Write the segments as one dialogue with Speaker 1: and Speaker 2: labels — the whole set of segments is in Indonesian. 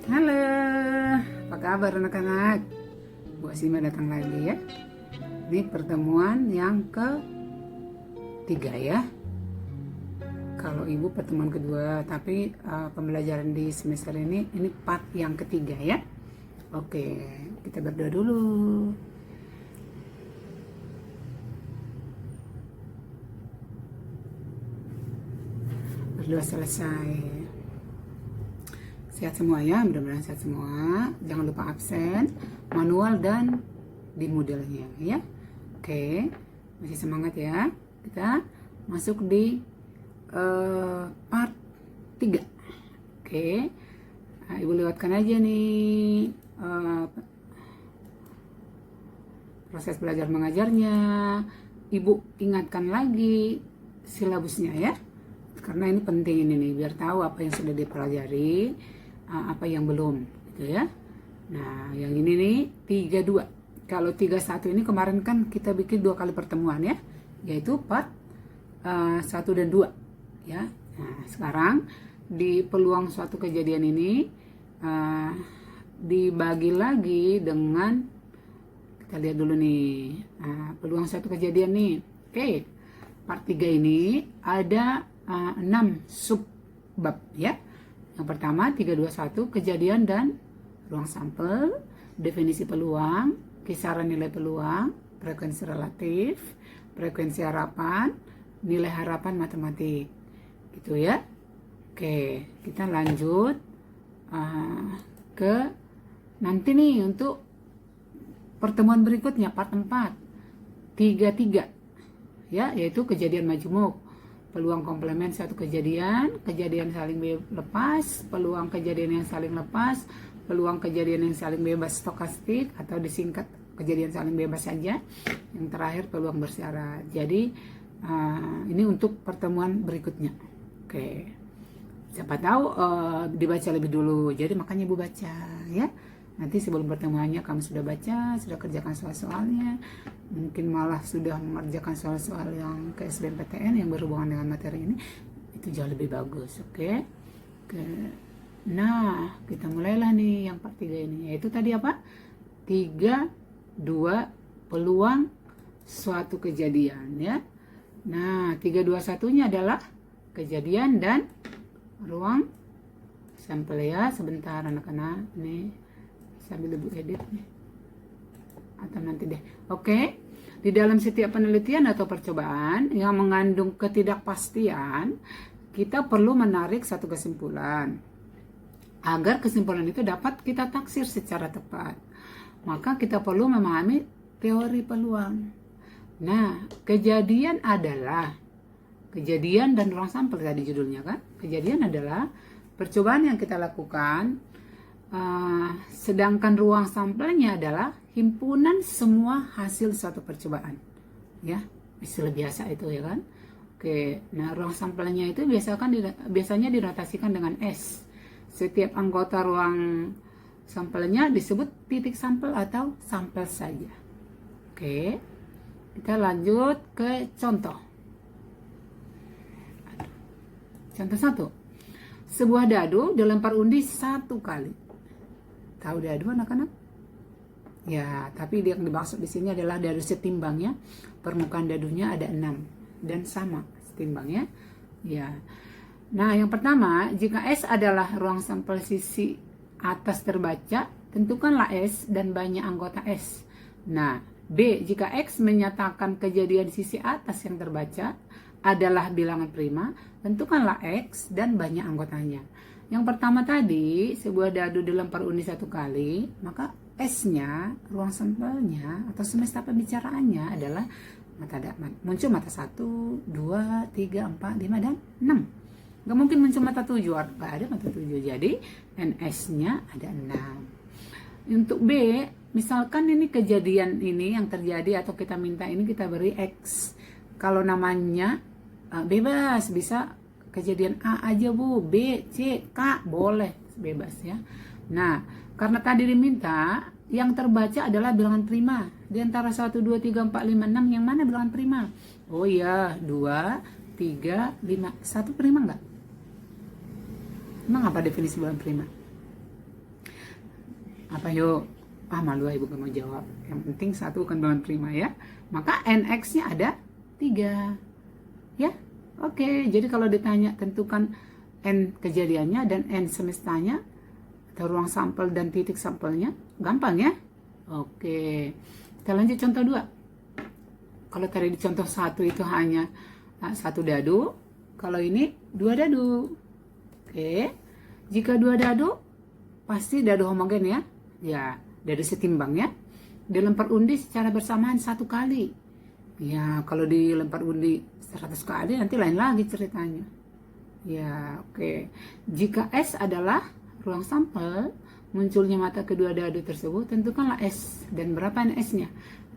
Speaker 1: Halo, apa kabar anak-anak? Bu Asima datang lagi ya. Ini pertemuan yang ketiga ya. Kalau ibu pertemuan kedua, tapi pembelajaran di semester ini part yang ketiga ya. Oke, kita berdoa dulu. Berdoa selesai. Sehat semua ya, mudah-mudahan sehat semua. Jangan lupa absen, manual dan di Moodle-nya ya. Oke, masih semangat ya. Kita masuk di part 3. Oke. Nah, ibu lewatkan aja nih proses belajar mengajarnya. Ibu ingatkan lagi silabusnya ya. Karena ini penting ini nih, biar tahu apa yang sudah dipelajari, apa yang belum gitu ya. Nah, yang ini nih 32. Kalau 31 ini kemarin kan kita bikin 2 kali pertemuan ya, yaitu part 1 dan 2 ya. Nah, sekarang di peluang suatu kejadian ini dibagi lagi dengan, kita lihat dulu nih, peluang suatu kejadian nih. Oke, part 3 ini ada 6 subbab ya. Yang pertama 321 kejadian dan ruang sampel, definisi peluang, kisaran nilai peluang, frekuensi relatif, frekuensi harapan, nilai harapan matematik. Gitu ya. Oke, kita lanjut ke nanti nih untuk pertemuan berikutnya part 4. 33 ya, yaitu kejadian majmuk. Peluang komplement satu kejadian saling lepas, peluang kejadian yang saling lepas, peluang kejadian yang saling bebas stokastik atau disingkat kejadian saling bebas saja. Yang terakhir peluang bersyarat. Jadi ini untuk pertemuan berikutnya. Oke, siapa tahu dibaca lebih dulu. Jadi makanya ibu baca ya. Nanti sebelum pertemuannya kamu sudah baca, sudah kerjakan soal-soalnya, mungkin malah sudah mengerjakan soal-soal yang ke SBMPTN yang berhubungan dengan materi ini, itu jauh lebih bagus, oke? Nah, kita mulailah nih yang part 3 ini, yaitu tadi apa? 3, 2, peluang suatu kejadian ya. Nah, 321-nya adalah kejadian dan ruang sampel ya. Sebentar anak-anak, nih sambil ibu edit nih atau nanti deh. Oke, di dalam setiap penelitian atau percobaan yang mengandung ketidakpastian, kita perlu menarik satu kesimpulan. Agar kesimpulan itu dapat kita taksir secara tepat, maka kita perlu memahami teori peluang. Nah, kejadian dan ruang sampel tadi judulnya kan. Kejadian adalah percobaan yang kita lakukan, sedangkan ruang sampelnya adalah himpunan semua hasil suatu percobaan ya, istilah biasa itu ya kan. Oke, nah ruang sampelnya itu biasanya dinotasikan dengan S. Setiap anggota ruang sampelnya disebut titik sampel atau sampel saja. Oke, kita lanjut ke contoh. Contoh 1. Sebuah dadu dilempar undi 1 kali. Tahu dadu anak-anak? Ya, tapi yang dimaksud di sini adalah dadu setimbangnya. Permukaan dadunya ada 6 dan sama setimbangnya. Ya. Nah, yang pertama, jika S adalah ruang sampel sisi atas terbaca, tentukanlah S dan banyak anggota S. Nah, B, jika X menyatakan kejadian sisi atas yang terbaca adalah bilangan prima, tentukanlah X dan banyak anggotanya. Yang pertama tadi, sebuah dadu dilempar undi 1 kali, maka S-nya, ruang sampelnya atau semesta pembicaraannya adalah muncul mata 1, 2, 3, 4, 5, dan 6. Gak mungkin muncul mata 7, gak ada mata 7. Jadi NS-nya ada 6. Untuk B, misalkan ini kejadian ini yang terjadi atau kita minta ini kita beri X. Kalau namanya bebas, bisa kejadian A aja Bu, B, C, K, boleh bebas ya. Nah, karena tadi diminta yang terbaca adalah bilangan prima. Di antara 1, 2, 3, 4, 5, 6 yang mana bilangan prima? Oh iya, 2, 3, 5. 1 prima enggak? Emang apa definisi bilangan prima? Apa yuk? Malu ibu gak mau jawab. Yang penting satu kandungan prima ya. Maka NX-nya ada 3. Ya, oke. Jadi kalau ditanya tentukan N kejadiannya dan N semestanya, atau ruang sampel dan titik sampelnya, gampang ya. Oke, kita lanjut contoh 2. Kalau tadi di contoh 1 itu hanya 1 dadu, kalau ini 2 dadu. Oke, jika 2 dadu, pasti dadu homogen ya. Ya, dadu setimbang ya. Dilempar undi secara bersamaan 1 kali. Ya, kalau dilempar undi 100 kali nanti lain lagi ceritanya. Ya, oke. Jika S adalah ruang sampel, munculnya mata kedua dadu tersebut, tentukanlah S dan berapa NS-nya.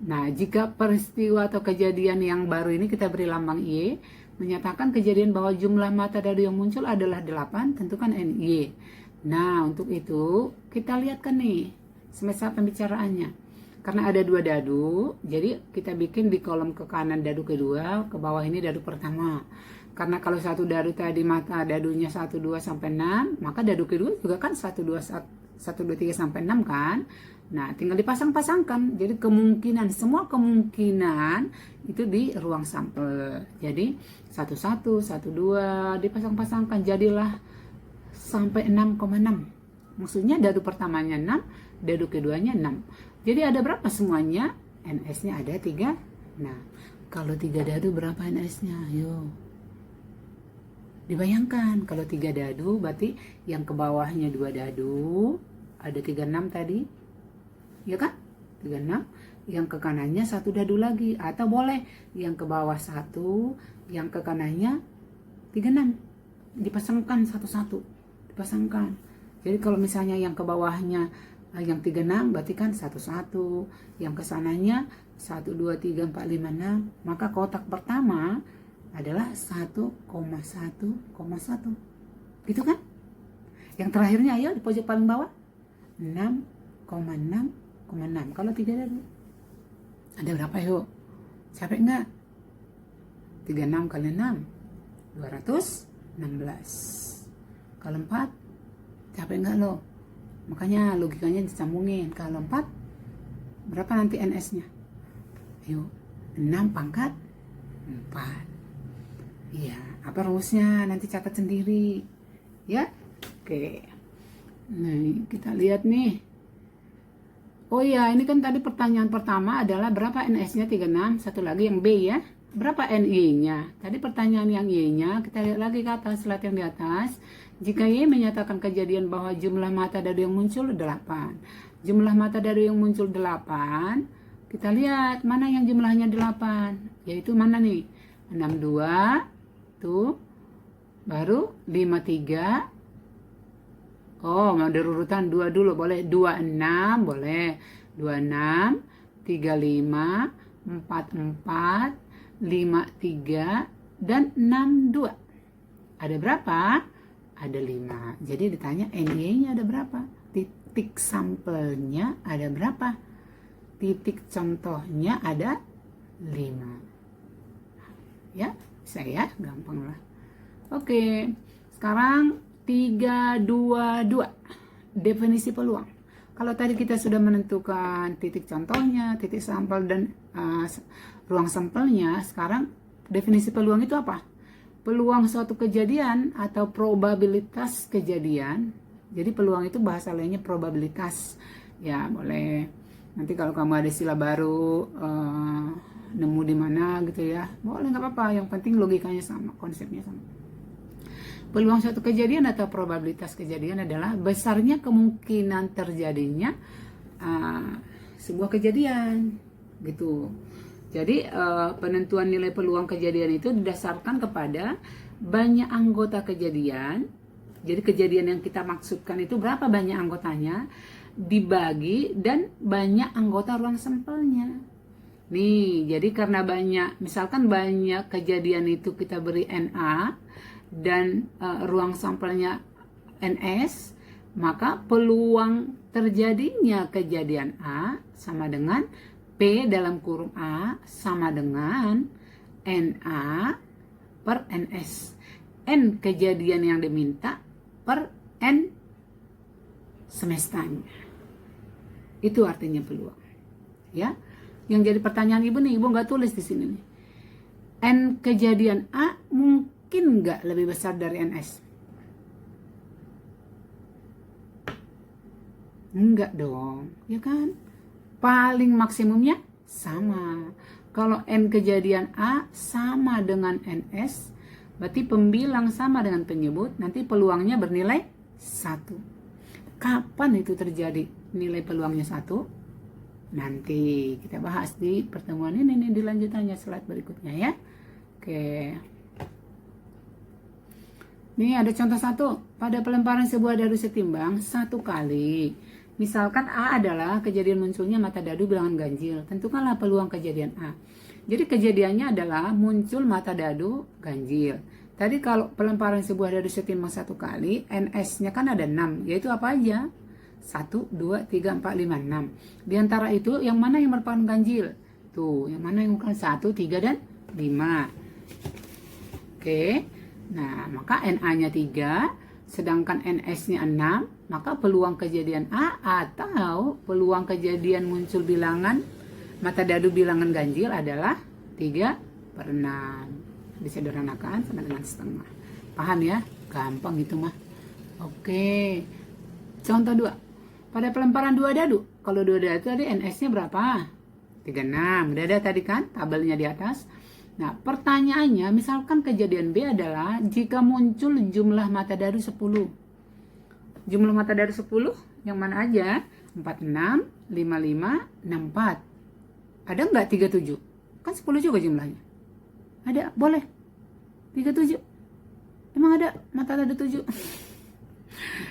Speaker 1: Nah, jika peristiwa atau kejadian yang baru ini kita beri lambang Y, menyatakan kejadian bahwa jumlah mata dadu yang muncul adalah 8, tentukan NY. Nah, untuk itu kita lihatkan nih semesta pembicaraannya. Karena ada 2 dadu, jadi kita bikin di kolom ke kanan dadu kedua, ke bawah ini dadu pertama. Karena kalau 1 dadu tadi mata dadunya 1, 2, sampai 6, maka dadu kedua juga kan 1, 2, 3, sampai 6 kan. Nah, tinggal dipasang-pasangkan. Jadi semua kemungkinan itu di ruang sampel. Jadi 1, 1, 1, 2 dipasang-pasangkan, jadilah sampai 6,6. Maksudnya dadu pertamanya 6, dadu keduanya 6. Jadi ada berapa semuanya? NS-nya ada 3. Nah, kalau 3 dadu berapa NS-nya? Ayo. Dibayangkan, kalau 3 dadu berarti yang ke bawahnya 2 dadu, ada 36 tadi. Ya kan? 36. Yang ke kanannya 1 dadu lagi. Atau boleh yang ke bawah 1, yang ke kanannya 36. Dipasangkan satu-satu. Dipasangkan. Jadi kalau misalnya yang ke bawahnya yang 36 berarti kan 1-1, yang ke sananya 1, 2, 3, 4, 5, 6, maka kotak pertama adalah 1,1,1. Gitu kan? Yang terakhirnya ayo di pojok paling bawah 6,6,6. Kalau 3 dadu ada berapa yuk? Capek enggak? 36 kali 6 216. Kalau 4 capek enggak lo? Makanya logikanya disambungin. Kalau 4 berapa nanti NS-nya? Ayo, 6 pangkat 4. Iya, apa rumusnya? Nanti catat sendiri. Ya? Oke. Nah, kita lihat nih. Oh iya, ini kan tadi pertanyaan pertama adalah berapa NS-nya 36, satu lagi yang B ya. Berapa NY-nya? Tadi pertanyaan yang Y-nya, kita lihat lagi ke atas, slide yang di atas. Jika Y menyatakan kejadian bahwa jumlah mata dadu yang muncul 8. Jumlah mata dadu yang muncul 8, kita lihat mana yang jumlahnya 8. Yaitu mana nih? 62, tuh, baru 53. Oh, mau dari urutan 2 dulu, boleh 26, boleh 26, 35, 44, 53, dan 62. Ada berapa? Ada 5. Jadi ditanya NY-nya ada berapa? Titik sampelnya ada berapa? Titik contohnya ada 5. Ya, bisa ya, gampang lah. Oke, sekarang 322. Definisi peluang. Kalau tadi kita sudah menentukan titik contohnya, titik sampel dan ruang sampelnya, sekarang definisi peluang itu apa? Peluang suatu kejadian atau probabilitas kejadian. Jadi peluang itu bahasa lainnya probabilitas. Ya, boleh. Nanti kalau kamu ada istilah baru, nemu di mana gitu ya, boleh, nggak apa-apa. Yang penting logikanya sama, konsepnya sama. Peluang suatu kejadian atau probabilitas kejadian adalah besarnya kemungkinan terjadinya sebuah kejadian gitu. Jadi penentuan nilai peluang kejadian itu didasarkan kepada banyak anggota kejadian. Jadi kejadian yang kita maksudkan itu berapa banyak anggotanya dibagi dan banyak anggota ruang sampelnya. Nih, jadi karena misalkan banyak kejadian itu kita beri NA dan ruang sampelnya NS, maka peluang terjadinya kejadian A sama dengan P dalam kurung A sama dengan NA per NS. N kejadian yang diminta per N semestanya. Itu artinya peluang. Ya, yang jadi pertanyaan ibu nih, ibu nggak tulis di sini nih. N kejadian A mungkin nggak lebih besar dari NS? Enggak dong, ya kan? Paling maksimumnya sama. Kalau N kejadian A sama dengan NS, berarti pembilang sama dengan penyebut, nanti peluangnya bernilai 1. Kapan itu terjadi nilai peluangnya 1? Nanti kita bahas di pertemuan ini nih, di lanjutannya slide berikutnya ya. Oke. Nih ada contoh 1. Pada pelemparan sebuah dadu setimbang 1 kali. Misalkan A adalah kejadian munculnya mata dadu bilangan ganjil. Tentukanlah peluang kejadian A. Jadi kejadiannya adalah muncul mata dadu ganjil. Tadi kalau pelemparan sebuah dadu setimbang 1 kali, NS-nya kan ada 6. Yaitu apa aja? 1, 2, 3, 4, 5, 6. Di antara itu yang mana yang merupakan ganjil? Tuh, yang mana yang bukan 1, 3, dan 5. Oke. Nah, maka NA-nya 3, sedangkan NS-nya 6, maka peluang kejadian A atau peluang kejadian muncul bilangan mata dadu bilangan ganjil adalah 3/6. Disederhanakan sama dengan setengah. Paham ya? Gampang itu mah. Oke. Contoh 2. Pada pelemparan 2 dadu, kalau 2 dadu tadi NS-nya berapa? 36. Udah ada tadi kan tabelnya di atas. Nah, pertanyaannya, misalkan kejadian B adalah jika muncul jumlah mata dadu 10. Jumlah mata dadu 10 yang mana aja? 46, 55, 64. Ada nggak 37? Kan 10 juga jumlahnya. Ada, boleh. 37. Emang ada mata dadu 7?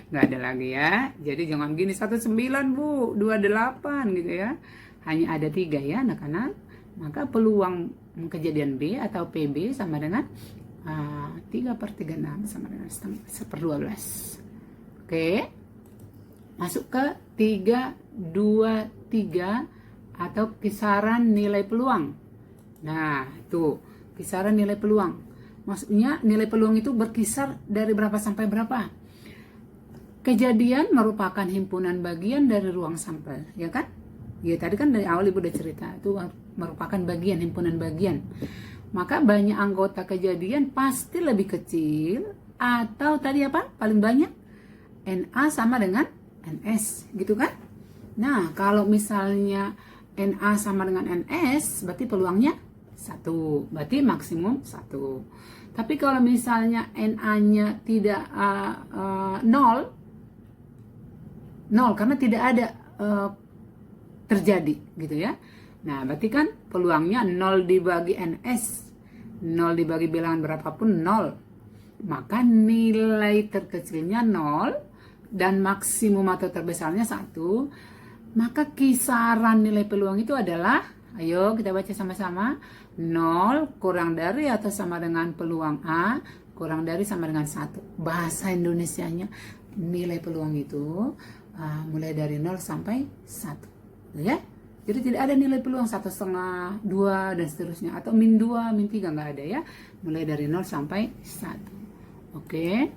Speaker 1: Nggak ada lagi ya. Jadi jangan gini 19 Bu, 28 gitu ya. Hanya ada 3 ya anak-anak. Maka peluang kejadian B atau PB sama dengan 3/36 sama dengan 1/12. Oke. Masuk ke 3, 2, 3 atau kisaran nilai peluang. Nah, tuh kisaran nilai peluang. Maksudnya nilai peluang itu berkisar dari berapa sampai berapa. Kejadian merupakan himpunan bagian dari ruang sampel, ya kan? Ya tadi kan dari awal ibu udah cerita, itu merupakan bagian, himpunan bagian. Maka banyak anggota kejadian pasti lebih kecil, atau tadi apa? Paling banyak NA sama dengan NS, gitu kan? Nah, kalau misalnya NA sama dengan NS, berarti peluangnya 1, berarti maksimum 1. Tapi kalau misalnya NA-nya tidak 0 karena tidak ada terjadi gitu ya. Nah, berarti kan peluangnya 0 dibagi NS, 0 dibagi bilangan berapapun 0. Maka nilai terkecilnya 0 dan maksimum atau terbesarnya 1. Maka kisaran nilai peluang itu adalah, ayo kita baca sama-sama, 0 kurang dari atau sama dengan peluang A kurang dari sama dengan 1. Bahasa Indonesianya nilai peluang itu mulai dari 0 sampai 1 ya. Jadi tidak ada nilai peluang 1,5, 2 dan seterusnya, atau min 2, min 3, nggak ada ya. Mulai dari 0 sampai 1. Oke.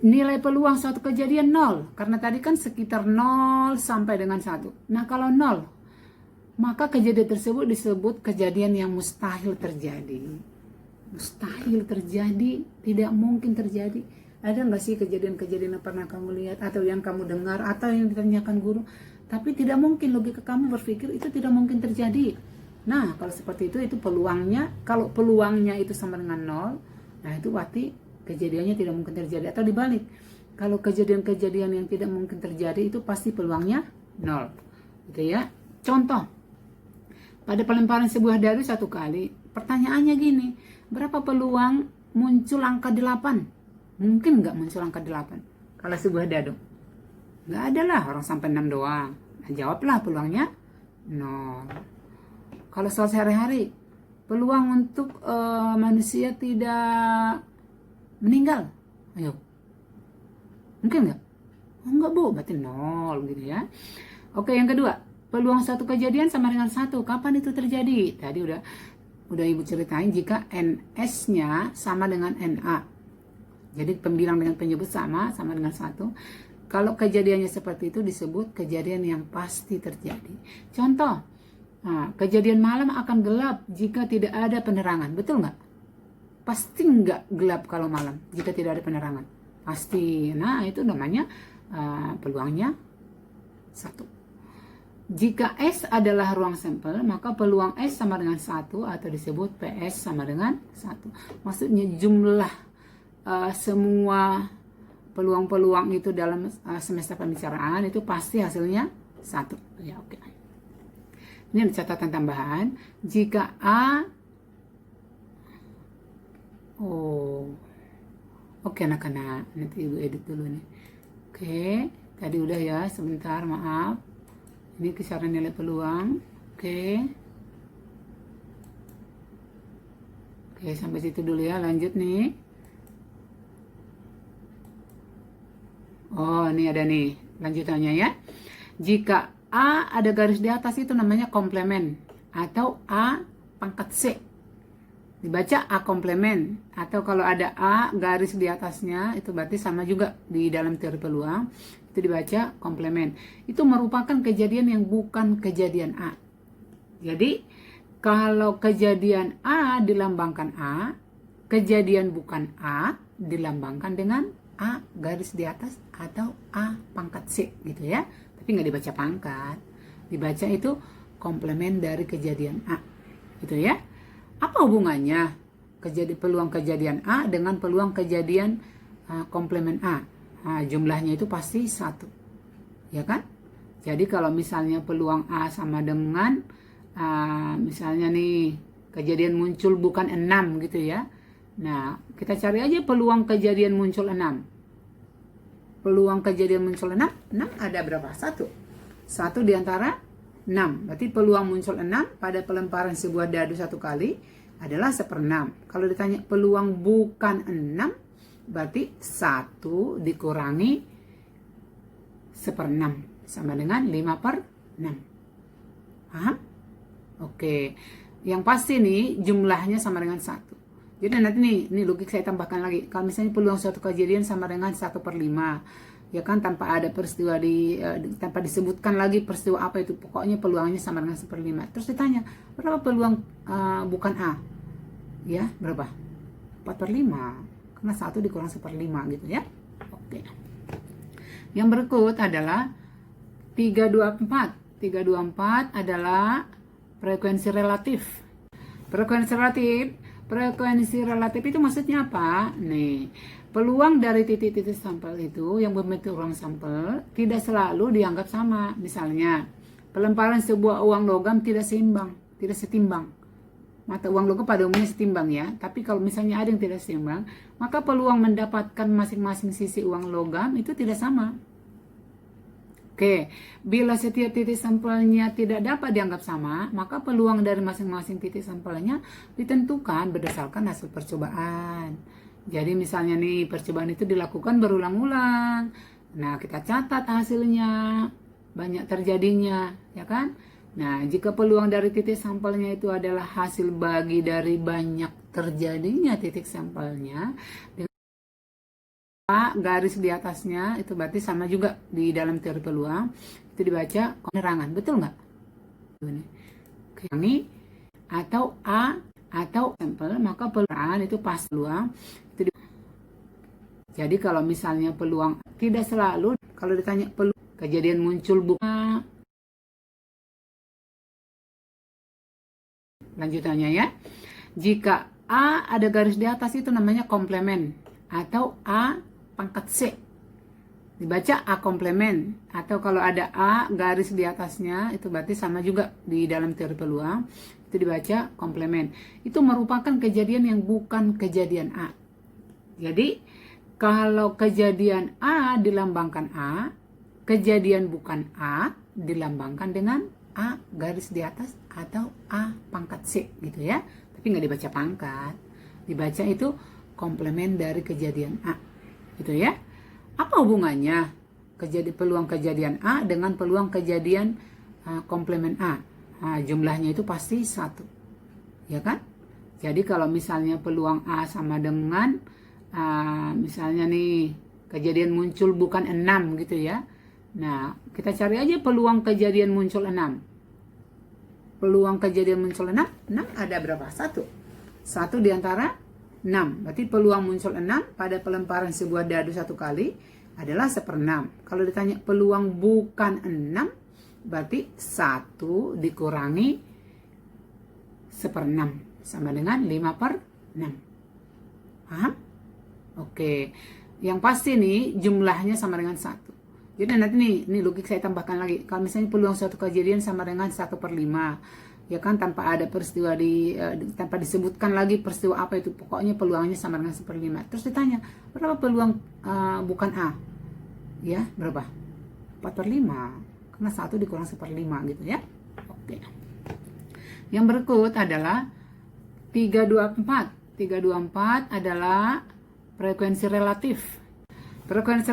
Speaker 1: Nilai peluang suatu kejadian 0, karena tadi kan sekitar 0 sampai dengan 1. Nah, kalau 0, maka kejadian tersebut disebut kejadian yang mustahil terjadi. Mustahil terjadi, tidak mungkin terjadi. Ada nggak sih kejadian-kejadian yang pernah kamu lihat atau yang kamu dengar atau yang ditanyakan guru, tapi tidak mungkin, logika kamu berpikir itu tidak mungkin terjadi. Nah, kalau seperti itu peluangnya, kalau peluangnya itu sama dengan 0, nah itu berarti kejadiannya tidak mungkin terjadi. Atau dibalik, kalau kejadian-kejadian yang tidak mungkin terjadi itu pasti peluangnya 0 gitu ya. Contoh, pada pelemparan sebuah dadu 1 kali, pertanyaannya gini, berapa peluang muncul angka 8? Mungkin nggak muncul angka 8 kalau sebuah dadu? Nggak ada lah, orang sampai 6 doang. Nah, jawablah peluangnya 0. Kalau soal sehari-hari, peluang untuk manusia tidak meninggal, ayo, mungkin nggak? Oh, nggak Bu, berarti 0 gitu ya. Oke, yang kedua, peluang satu kejadian sama dengan 1, kapan itu terjadi? Tadi udah ibu ceritain, jika NS-nya sama dengan NA. Jadi pembilang dengan penyebut sama dengan 1. Kalau kejadiannya seperti itu disebut kejadian yang pasti terjadi. Contoh, kejadian malam akan gelap jika tidak ada penerangan. Betul nggak? Pasti nggak gelap kalau malam jika tidak ada penerangan. Pasti. Nah, itu namanya peluangnya 1. Jika S adalah ruang sampel, maka peluang S sama dengan 1 atau disebut PS sama dengan 1. Maksudnya jumlah semua peluang-peluang itu dalam semester pembicaraan itu pasti hasilnya 1. Ya, oke. Ini ada catatan tambahan. Jika A oke anak-anak, nanti ibu edit dulu nih. Oke, tadi udah ya, sebentar, maaf. Ini kisaran nilai peluang. Oke, sampai situ dulu ya, lanjut nih. Oh, ini ada nih lanjutannya ya. Jika A ada garis di atas itu namanya komplemen atau A pangkat C. Dibaca A komplemen, atau kalau ada A garis di atasnya itu berarti sama juga di dalam teori peluang, itu dibaca komplemen. Itu merupakan kejadian yang bukan kejadian A. Jadi kalau kejadian A dilambangkan A, kejadian bukan A dilambangkan dengan A garis di atas atau A pangkat C gitu ya. Tapi nggak dibaca pangkat, dibaca itu komplemen dari kejadian A gitu ya. Apa hubungannya peluang kejadian A dengan peluang kejadian komplemen A? Jumlahnya itu pasti 1, ya kan? Jadi kalau misalnya peluang A sama dengan misalnya nih kejadian muncul bukan 6 gitu ya. Nah, kita cari aja peluang kejadian muncul 6. Peluang kejadian muncul 6 ada berapa? 1 diantara 6. Berarti peluang muncul 6 pada pelemparan sebuah dadu 1 kali adalah 1/6. Kalau ditanya peluang bukan 6, berarti 1 dikurangi 1/6 sama dengan 5/6. Paham? Oke. Yang pasti nih jumlahnya sama dengan 1. Jadi nanti ini logik saya tambahkan lagi. Kalau misalnya peluang suatu kejadian sama dengan 1/5, ya kan, tanpa ada peristiwa tanpa disebutkan lagi peristiwa apa itu, pokoknya peluangnya sama dengan 1/5. Terus ditanya berapa peluang bukan A, ya berapa? 4/5, karena 1 dikurang 1/5 gitu ya. Oke, yang berikut adalah 324. 324 adalah frekuensi relatif. Frekuensi relatif itu maksudnya apa? Nih, peluang dari titik-titik sampel itu yang berbentuk ruang sampel tidak selalu dianggap sama. Misalnya, pelemparan sebuah uang logam tidak setimbang. Mata uang logam pada umumnya setimbang ya. Tapi kalau misalnya ada yang tidak setimbang, maka peluang mendapatkan masing-masing sisi uang logam itu tidak sama. Oke, bila setiap titik sampelnya tidak dapat dianggap sama, maka peluang dari masing-masing titik sampelnya ditentukan berdasarkan hasil percobaan. Jadi misalnya nih, percobaan itu dilakukan berulang-ulang. Nah, kita catat hasilnya, banyak terjadinya, ya kan? Nah, jika peluang dari titik sampelnya itu adalah hasil bagi dari banyak terjadinya titik sampelnya, garis di atasnya itu berarti sama juga di dalam teori peluang, itu dibaca penerangan. Betul nggak? Ini atau A atau sampel, maka peluang itu pas peluang itu jadi kalau misalnya peluang tidak selalu, kalau ditanya peluang kejadian muncul bukan, lanjutannya ya. Jika A ada garis di atas itu namanya komplemen atau A pangkat C. Dibaca A komplemen, atau kalau ada A garis di atasnya itu berarti sama juga di dalam teori peluang, itu dibaca komplemen. Itu merupakan kejadian yang bukan kejadian A. Jadi kalau kejadian A dilambangkan A, kejadian bukan A dilambangkan dengan A garis di atas atau A pangkat C gitu ya. Tapi nggak dibaca pangkat, dibaca itu komplemen dari kejadian A gitu ya. Apa hubungannya peluang kejadian A dengan peluang kejadian komplemen A? Jumlahnya itu pasti 1, ya kan? Jadi kalau misalnya peluang A sama dengan misalnya nih kejadian muncul bukan 6 gitu ya. Nah, kita cari aja peluang kejadian muncul 6. Peluang kejadian muncul 6 ada berapa? 1 di antara 6. Berarti peluang muncul 6 pada pelemparan sebuah dadu 1 kali adalah 1/6. Kalau ditanya peluang bukan 6, berarti 1 dikurangi 1/6 sama dengan 5/6. Paham? Oke. Yang pasti nih jumlahnya sama dengan 1. Jadi nanti nih logik saya tambahkan lagi. Kalau misalnya peluang suatu kejadian sama dengan 1/5, ya kan, tanpa ada peristiwa tanpa disebutkan lagi peristiwa apa itu, pokoknya peluangnya sama dengan 1/5. Terus ditanya berapa peluang bukan A, ya berapa? 4/5, karena 1 dikurang 1/5 gitu ya. Oke. Yang berikut adalah 324. 324 adalah frekuensi relatif. Frekuensi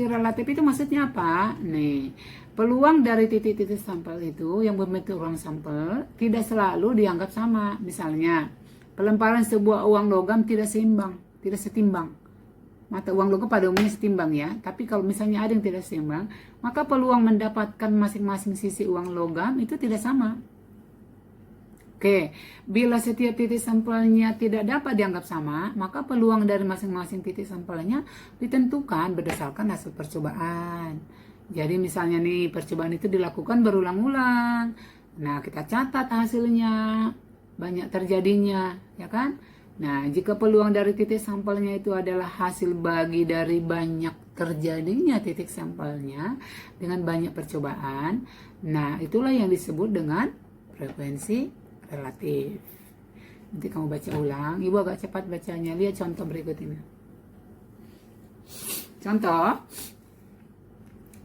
Speaker 1: relatif itu maksudnya apa? Nih, peluang dari titik-titik sampel itu yang berbentuk ruang sampel tidak selalu dianggap sama. Misalnya, pelemparan sebuah uang logam tidak setimbang. Mata uang logam pada umumnya setimbang ya. Tapi kalau misalnya ada yang tidak seimbang, maka peluang mendapatkan masing-masing sisi uang logam itu tidak sama. Oke, bila setiap titik sampelnya tidak dapat dianggap sama, maka peluang dari masing-masing titik sampelnya ditentukan berdasarkan hasil percobaan. Jadi misalnya nih, percobaan itu dilakukan berulang-ulang. Nah, kita catat hasilnya, banyak terjadinya, ya kan? Nah, jika peluang dari titik sampelnya itu adalah hasil bagi dari banyak terjadinya titik sampelnya dengan banyak percobaan, nah itulah yang disebut dengan frekuensi relatif. Nanti kamu baca ulang, ibu agak cepat bacanya. Lihat contoh berikut ini. Contoh,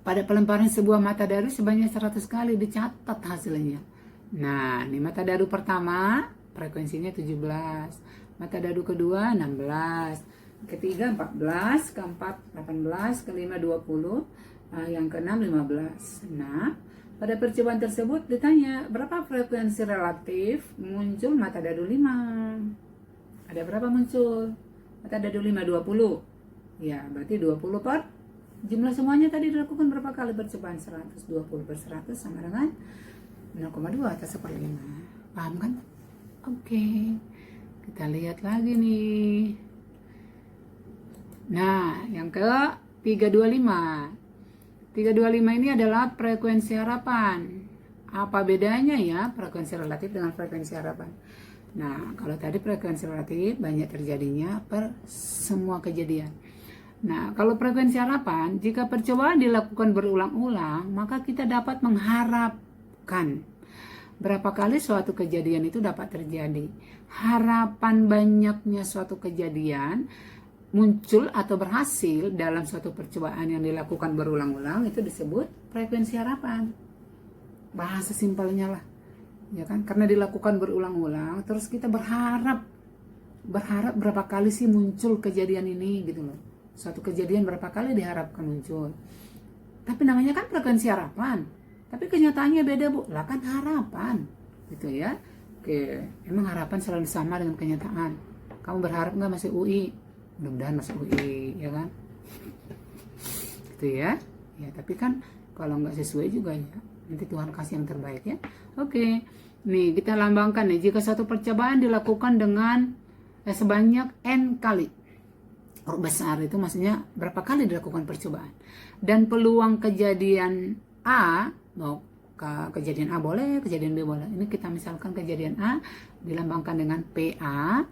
Speaker 1: pada pelemparan sebuah mata dadu sebanyak 100 kali dicatat hasilnya. Nah, ini mata dadu pertama frekuensinya 17, mata dadu kedua 16, ketiga 14, keempat 18, kelima 20, yang keenam 15. Nah, pada percobaan tersebut ditanya berapa frekuensi relatif muncul mata dadu 5. Ada berapa muncul? Mata dadu 5, 20. Ya, berarti 20 per jumlah semuanya tadi dilakukan berapa kali percobaan? 100. 20/100 sama dengan 0,2 atau 1/5. Paham kan? Oke. Kita lihat lagi nih. Nah, yang ke 325. 325 ini adalah frekuensi harapan. Apa bedanya ya frekuensi relatif dengan frekuensi harapan? Nah, kalau tadi frekuensi relatif banyak terjadinya per semua kejadian. Nah, kalau frekuensi harapan, jika percobaan dilakukan berulang-ulang, maka kita dapat mengharapkan berapa kali suatu kejadian itu dapat terjadi. Harapan banyaknya suatu kejadian muncul atau berhasil dalam suatu percobaan yang dilakukan berulang-ulang itu disebut frekuensi harapan. Bahasa simpelnya lah, ya kan? Karena dilakukan berulang-ulang, terus kita berharap berapa kali sih muncul kejadian ini gitu loh. Suatu kejadian berapa kali diharapkan muncul. Tapi namanya kan frekuensi harapan. Tapi kenyataannya beda, Bu. Lah kan harapan, gitu ya. Oke, emang harapan selalu sama dengan kenyataan. Kamu berharap nggak masuk UI? Mudah-mudahan masuk UI, ya kan? Gitu ya. Ya, tapi kan kalau nggak sesuai juga ya, nanti Tuhan kasih yang terbaik ya. Oke, nih kita lambangkan nih, jika satu percobaan dilakukan dengan sebanyak N kali. Huruf besar itu maksudnya berapa kali dilakukan percobaan. Dan peluang kejadian A, kejadian A boleh, kejadian B boleh. Ini kita misalkan kejadian A dilambangkan dengan PA.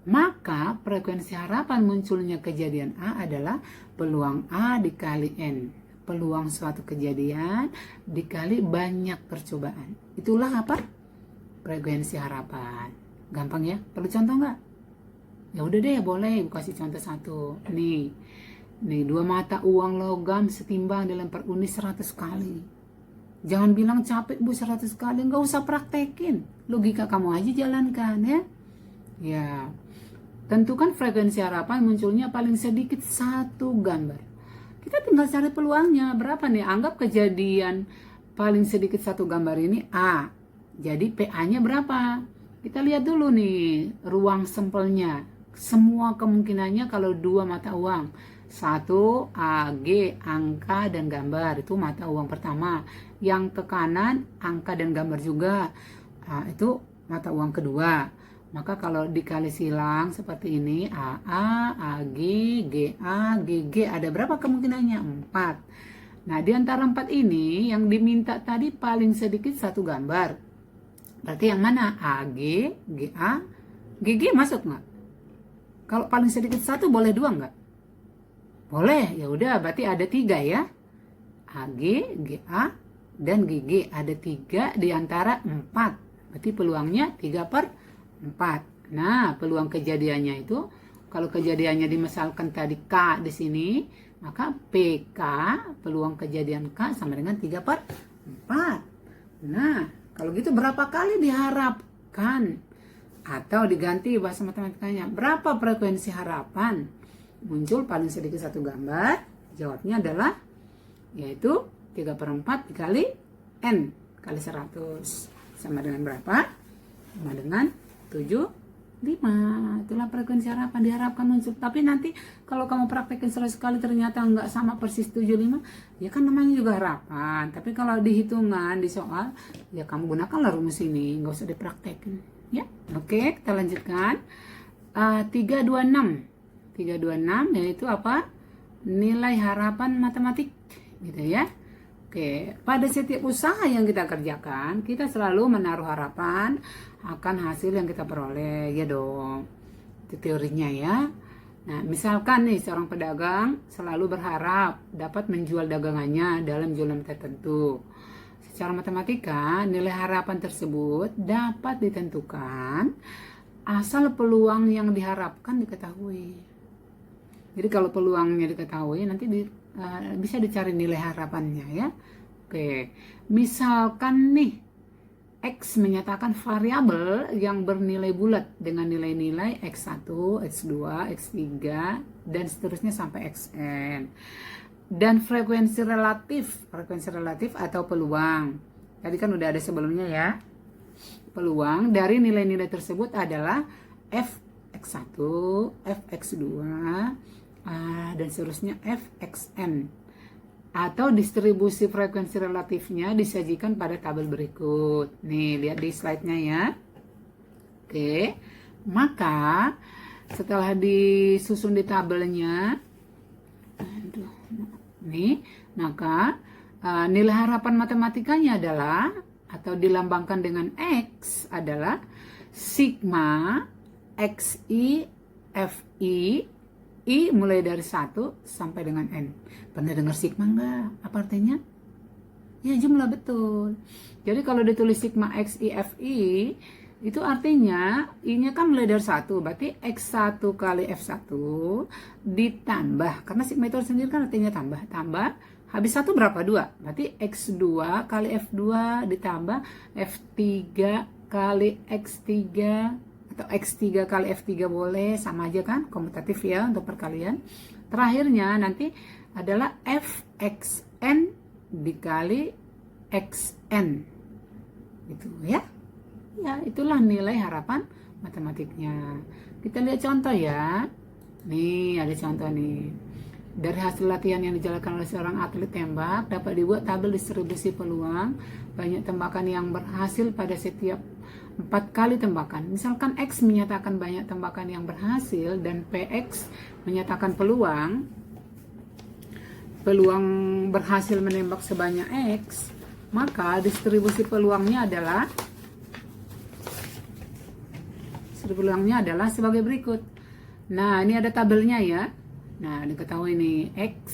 Speaker 1: Maka frekuensi harapan munculnya kejadian A adalah peluang A dikali N. Peluang suatu kejadian dikali banyak percobaan. Itulah apa? Frekuensi harapan. Gampang ya? Perlu contoh nggak? Ya udah deh, boleh. Kasih contoh satu. Nih 2 mata uang logam setimbang dilempar uni 100 kali. Jangan bilang capek Bu 100 kali. Nggak usah praktekin. Logika kamu aja jalankan ya. Ya. Tentukan frekuensi harapan munculnya paling sedikit 1 gambar. Kita tinggal cari peluangnya. Berapa nih? Anggap kejadian paling sedikit 1 gambar ini A. Jadi PA-nya berapa? Kita lihat dulu nih ruang sampelnya. semua kemungkinannya kalau dua mata uang. Satu, AG, angka dan gambar. Itu mata uang pertama. Yang ke kanan, angka dan gambar juga. Itu mata uang kedua. Maka kalau dikali silang seperti ini, AA, AG, GA, GG, ada berapa kemungkinannya? 4. Nah, di antara 4 ini, yang diminta tadi paling sedikit satu gambar. Berarti yang mana? AG, GA, GG masuk nggak? Kalau paling sedikit satu, boleh dua nggak? Boleh, ya udah, berarti ada 3 ya. AG, GA, dan GG. Ada 3 di antara 4. Berarti peluangnya 3/4. Nah, peluang kejadiannya itu, kalau kejadiannya dimisalkan tadi K di sini, maka PK, peluang kejadian K sama dengan 3/4. Nah, kalau gitu berapa kali diharapkan? Atau diganti bahasa matematikanya, berapa frekuensi harapan muncul paling sedikit satu gambar? Jawabnya adalah yaitu 3/4 dikali N kali 100 sama dengan berapa? Sama dengan 75. Itulah frekuensi harapan, diharapkan muncul. Tapi nanti kalau kamu praktekin 100 kali ternyata nggak sama persis 75, ya kan namanya juga harapan. Tapi kalau di hitungan, di soal, ya kamu gunakanlah rumus ini, nggak usah dipraktekin ya. Oke, kita lanjutkan. 326 yaitu apa? Nilai harapan matematik gitu ya. Oke, pada setiap usaha yang kita kerjakan, kita selalu menaruh harapan akan hasil yang kita peroleh, ya dong. Itu teorinya ya. Nah, misalkan nih seorang pedagang selalu berharap dapat menjual dagangannya dalam jumlah tertentu. Secara matematika, nilai harapan tersebut dapat ditentukan asal peluang yang diharapkan diketahui. Jadi kalau peluangnya diketahui, nanti bisa dicari nilai harapannya ya. Oke, misalkan nih X menyatakan variabel yang bernilai bulat dengan nilai-nilai X1, X2, X3, dan seterusnya sampai Xn. Dan frekuensi relatif atau peluang. Tadi kan udah ada sebelumnya ya. Peluang dari nilai-nilai tersebut adalah Fx1, Fx2, dan seterusnya Fxn. Atau distribusi frekuensi relatifnya disajikan pada tabel berikut. Nih, lihat di slide-nya ya. Oke, maka setelah disusun di tabelnya, maka nilai harapan matematikanya adalah, atau dilambangkan dengan X, adalah sigma XI FI, I mulai dari 1 sampai dengan N. Pernah dengar sigma enggak? Apa artinya? Ya, jumlah, betul. Jadi kalau ditulis sigma XI FI, itu artinya I-nya kan mulai dari 1, berarti X1 kali F1 ditambah, karena sigma itu sendiri kan artinya tambah, habis 1 berapa? 2, berarti X2 kali F2 ditambah F3 kali X3, atau X3 kali F3 boleh, sama aja kan, komutatif ya untuk perkalian. Terakhirnya nanti adalah Fxn dikali Xn, gitu ya. Ya, itulah nilai harapan matematiknya. Kita lihat contoh ya. Nih, ada contoh nih. Dari hasil latihan yang dijalankan oleh seorang atlet tembak, dapat dibuat tabel distribusi peluang banyak tembakan yang berhasil pada setiap 4 kali tembakan. Misalkan X menyatakan banyak tembakan yang berhasil dan PX menyatakan peluang berhasil menembak sebanyak X, maka distribusi peluangnya adalah sebagai berikut. Nah, ini ada tabelnya ya. Nah, diketahui nih X.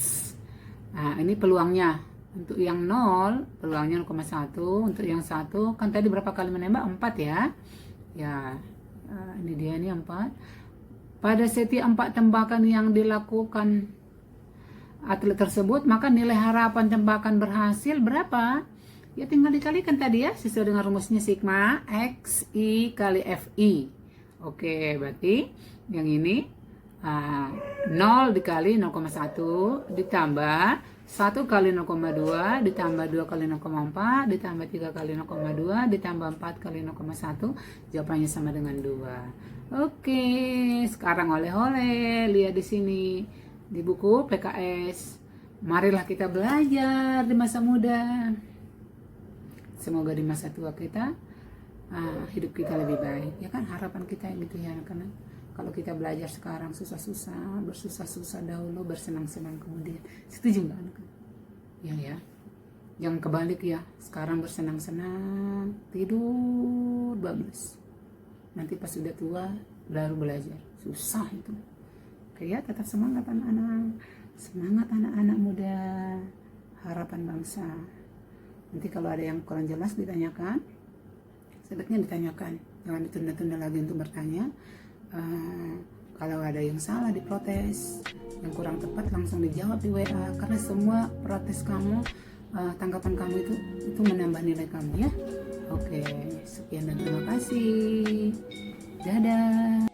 Speaker 1: Nah, ini peluangnya. Untuk yang 0, peluangnya 0,1. Untuk yang 1, kan tadi berapa kali menembak? 4 ya. Ya, ini dia nih 4. Pada setiap 4 tembakan yang dilakukan atlet tersebut, maka nilai harapan tembakan berhasil berapa? Ya, tinggal dikalikan tadi ya, sesuai dengan rumusnya sigma XI kali FI. Oke, berarti yang ini 0 dikali 0,1 ditambah 1 kali 0,2 ditambah 2 kali 0,4 ditambah 3 kali 0,2 ditambah 4 kali 0,1, jawabannya sama dengan 2. Oke, sekarang oleh-oleh lihat di sini di buku PKS. Marilah kita belajar di masa muda. Semoga di masa tua kita hidup kita lebih baik, ya kan, harapan kita yang gitu ya, karena kalau kita belajar sekarang susah-susah, bersusah-susah dahulu, bersenang-senang kemudian. Setuju nggak anak? Ya, jangan kebalik ya. Sekarang bersenang-senang, tidur bagus. Nanti pas sudah tua baru belajar, susah itu. Oke ya, tetap semangat anak-anak, semangat anak-anak muda, harapan bangsa. Nanti kalau ada yang kurang jelas ditanyakan, sebaiknya ditanyakan, jangan ditunda-tunda lagi untuk bertanya. Kalau ada yang salah diprotes, yang kurang tepat langsung dijawab di WA, karena semua protes kamu, tanggapan kamu itu menambah nilai kamu ya. Oke, sekian dan terima kasih. Dadah.